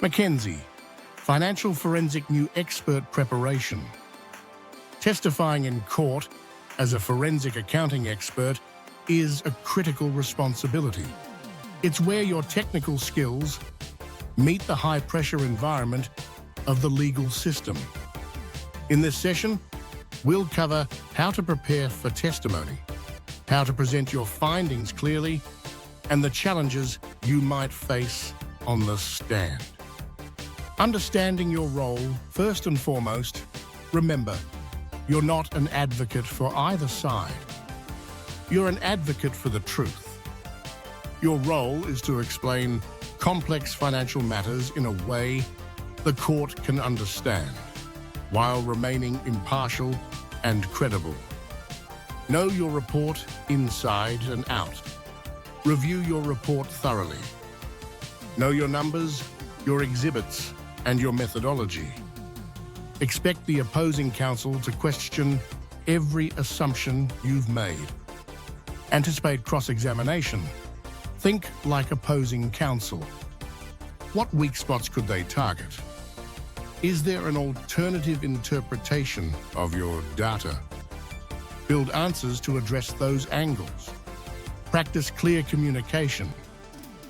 Mackenzie, Financial Forensic New Expert Preparation. Testifying in court as a forensic accounting expert is a critical responsibility. It's where your technical skills meet the high-pressure environment of the legal system. In this session, we'll cover how to prepare for testimony, how to present your findings clearly, and the challenges you might face on the stand. Understanding your role, first and foremost, remember, you're not an advocate for either side. You're an advocate for the truth. Your role is to explain complex financial matters in a way the court can understand, while remaining impartial and credible. Know your report inside and out. Review your report thoroughly. Know your numbers, your exhibits, and your methodology. Expect the opposing counsel to question every assumption you've made. Anticipate cross-examination. Think like opposing counsel. What weak spots could they target? Is there an alternative interpretation of your data? Build answers to address those angles. Practice clear communication.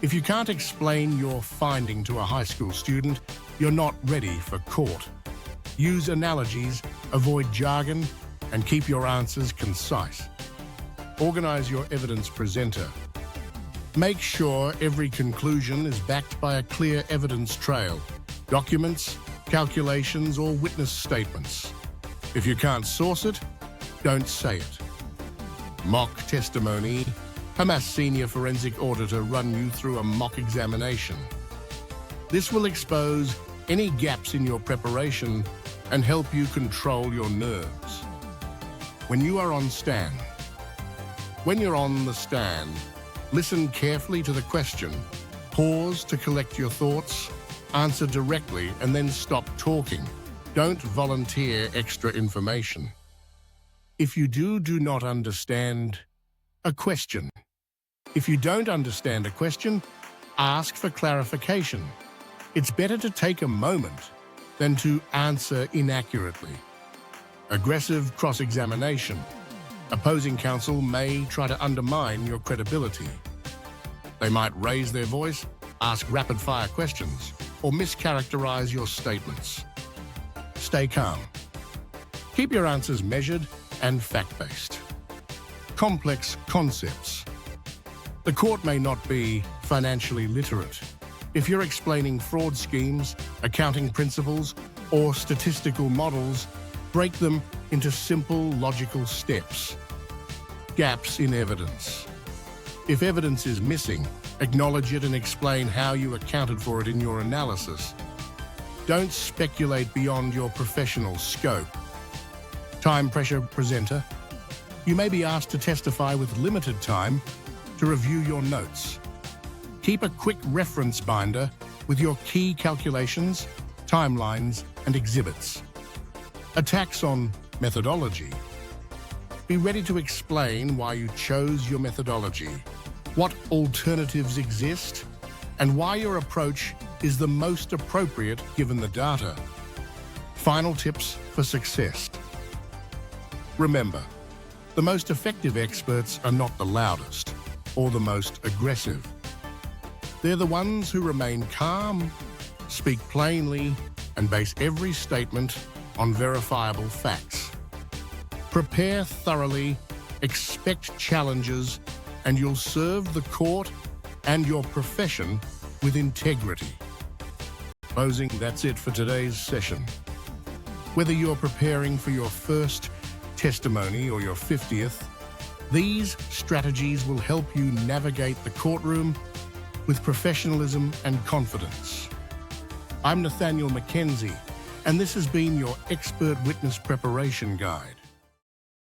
If you can't explain your finding to a high school student, you're not ready for court. Use analogies, avoid jargon, and keep your answers concise. Organize your evidence presenter. Make sure every conclusion is backed by a clear evidence trail, documents, calculations, or witness statements. If you can't source it, don't say it. Mock testimony. Hamas Senior Forensic Auditor run you through a mock examination. This will expose any gaps in your preparation and help you control your nerves. When you're on the stand, listen carefully to the question, pause to collect your thoughts, answer directly, and then stop talking. Don't volunteer extra information. If you do not understand a question. If you don't understand a question, ask for clarification. It's better to take a moment than to answer inaccurately. Aggressive cross-examination. Opposing counsel may try to undermine your credibility. They might raise their voice, ask rapid-fire questions, or mischaracterize your statements. Stay calm. Keep your answers measured and fact-based. Complex concepts. The court may not be financially literate. If you're explaining fraud schemes, accounting principles, or statistical models, break them into simple, logical steps. Gaps in evidence. If evidence is missing, acknowledge it and explain how you accounted for it in your analysis. Don't speculate beyond your professional scope. Time pressure presenter. You may be asked to testify with limited time to review your notes. Keep a quick reference binder with your key calculations, timelines, and exhibits. Attacks on methodology. Be ready to explain why you chose your methodology, what alternatives exist, and why your approach is the most appropriate given the data. Final tips for success. Remember, the most effective experts are not the loudest or the most aggressive. They're the ones who remain calm, speak plainly, and base every statement on verifiable facts. Prepare thoroughly, expect challenges, and you'll serve the court and your profession with integrity. Closing, that's it for today's session. Whether you're preparing for your first testimony or your 50th, these strategies will help you navigate the courtroom with professionalism and confidence. I'm Nathaniel Mackenzie, and this has been your Expert Witness Preparation Guide.